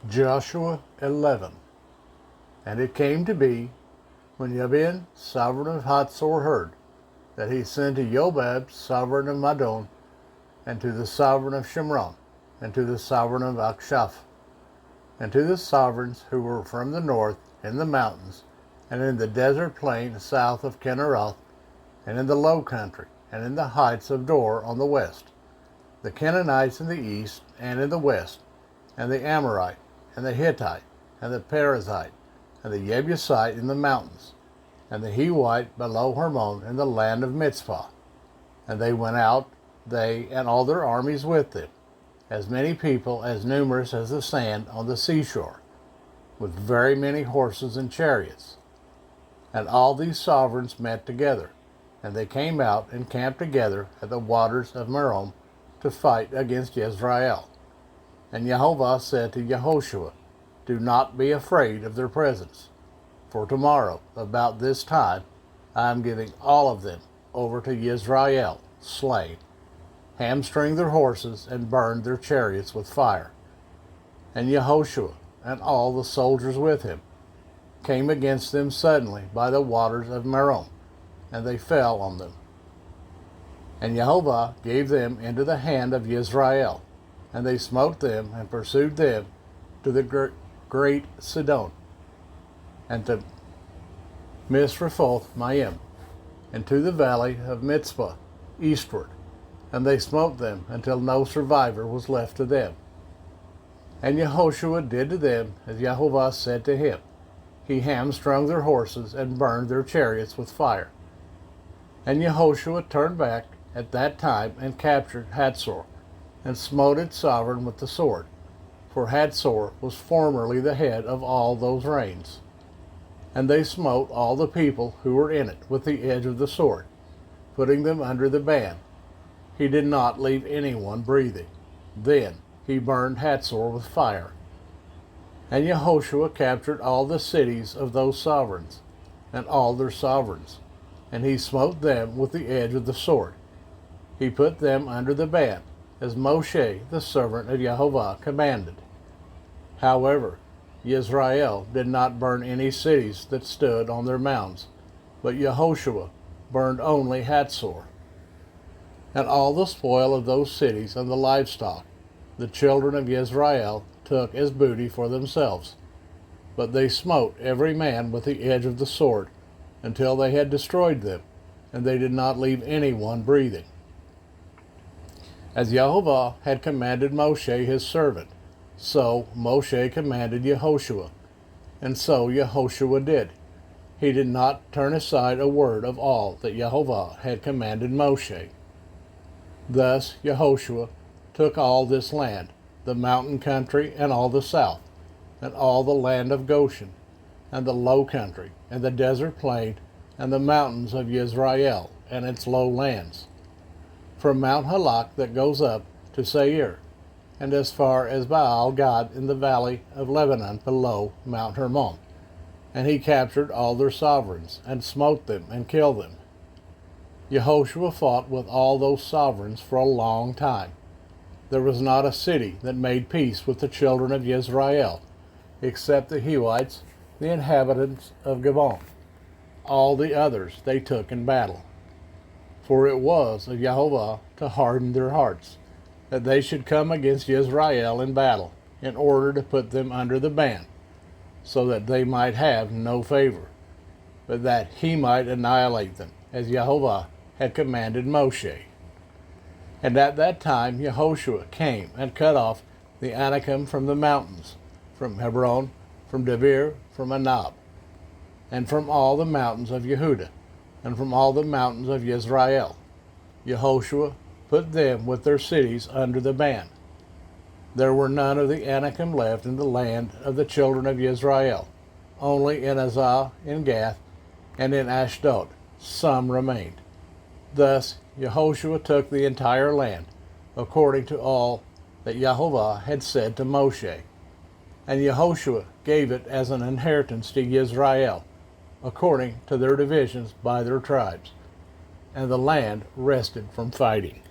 Joshua 11. And it came to be, when Jabin, sovereign of Hatzor, heard, that he sent to Jobab, sovereign of Madon, and to the sovereign of Shimron, and to the sovereign of Akshaph, and to the sovereigns who were from the north, in the mountains, and in the desert plain south of Kinneroth, and in the low country, and in the heights of Dor on the west, the Canaanites in the east and in the west, and the Amorite, and the Hittite, and the Perizzite, and the Jebusite in the mountains, and the Hivite below Hermon in the land of Mizpah. And they went out, they and all their armies with them, as many people as numerous as the sand on the seashore, with very many horses and chariots. And all these sovereigns met together, and they came out and camped together at the waters of Merom to fight against Israel. And Jehovah said to Yehoshua, do not be afraid of their presence, for tomorrow, about this time, I am giving all of them over to Israel, slain, hamstring their horses, and burned their chariots with fire. And Yehoshua and all the soldiers with him came against them suddenly by the waters of Merom, and they fell on them. And Jehovah gave them into the hand of Israel, and they smote them and pursued them to the great Sidon, and to Misrephoth Maim, and to the valley of Mizpah eastward, and they smote them until no survivor was left to them. And Yehoshua did to them as Jehovah said to him. He hamstrung their horses and burned their chariots with fire. And Yehoshua turned back at that time and captured Hatzor, and smote its sovereign with the sword, for Hatzor was formerly the head of all those reigns. And they smote all the people who were in it with the edge of the sword, putting them under the ban. He did not leave anyone breathing. Then he burned Hatzor with fire. And Yehoshua captured all the cities of those sovereigns, and all their sovereigns, and he smote them with the edge of the sword. He put them under the ban, as Moshe, the servant of Jehovah, commanded. However, Israel did not burn any cities that stood on their mounds, but Yehoshua burned only Hatzor. And all the spoil of those cities and the livestock, the children of Israel took as booty for themselves. But they smote every man with the edge of the sword, until they had destroyed them, and they did not leave anyone breathing. As Jehovah had commanded Moshe his servant, so Moshe commanded Yehoshua, and so Yehoshua did. He did not turn aside a word of all that Jehovah had commanded Moshe. Thus Yehoshua took all this land, the mountain country and all the south, and all the land of Goshen, and the low country, and the desert plain, and the mountains of Israel, and its low lands, from Mount Halak that goes up to Seir, and as far as Baal Gad in the valley of Lebanon below Mount Hermon. And he captured all their sovereigns, and smote them, and killed them. Yehoshua fought with all those sovereigns for a long time. There was not a city that made peace with the children of Israel, except the Hivites, the inhabitants of Gabon. All the others they took in battle. For it was of Jehovah to harden their hearts, that they should come against Israel in battle, in order to put them under the ban, so that they might have no favor, but that he might annihilate them, as Jehovah had commanded Moshe. And at that time Yehoshua came and cut off the Anakim from the mountains, from Hebron, from Debir, from Anab, and from all the mountains of Yehudah, and from all the mountains of Israel. Yehoshua put them with their cities under the ban. There were none of the Anakim left in the land of the children of Israel, only in Azah, in Gath, and in Ashdod some remained. Thus Yehoshua took the entire land, according to all that Jehovah had said to Moshe. And Yehoshua gave it as an inheritance to Israel, according to their divisions by their tribes. And the land rested from fighting.